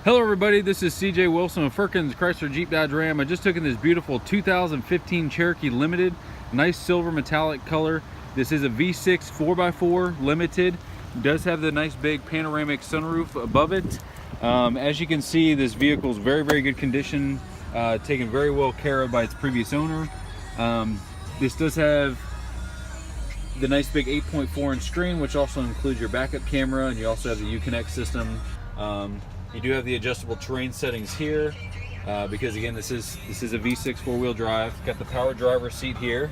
Hello everybody, this is CJ Wilson with Firkins Chrysler Jeep Dodge Ram. I just took in this beautiful 2015 Cherokee Limited, nice silver metallic color. This is a V6 4x4 Limited. It does have the nice big panoramic sunroof above it. As you can see, this vehicle is very good condition, taken very well care of by its previous owner. This does have the nice big 8.4-inch screen, which also includes your backup camera, and you also have the Uconnect system. You do have the adjustable terrain settings here, because again, this is a V6 4-wheel drive. Got the power driver seat here.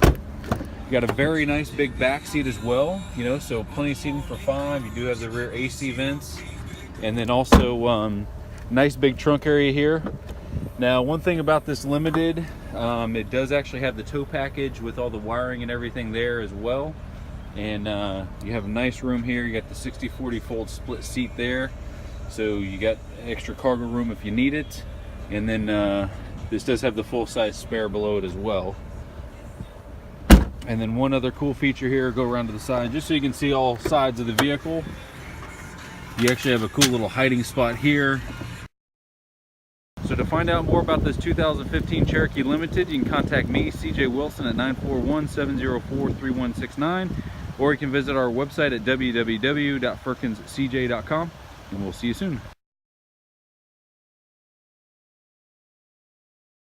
You got a very nice big back seat as well, so plenty of seating for 5. You do have the rear AC vents, and then also nice big trunk area here. Now, one thing about this Limited, it does actually have the tow package with all the wiring and everything there as well. And you have a nice room here. You got the 60/40 fold split seat there, so you got extra cargo room if you need it. And then this does have the full-size spare below it as well. And then one other cool feature here, go around to the side just so you can see all sides of the vehicle. You actually have a cool little hiding spot here. So to find out more about this 2015 Cherokee Limited, you can contact me, CJ Wilson, at 941-704-3169, or you can visit our website at www.firkinscj.com, and we'll see you soon.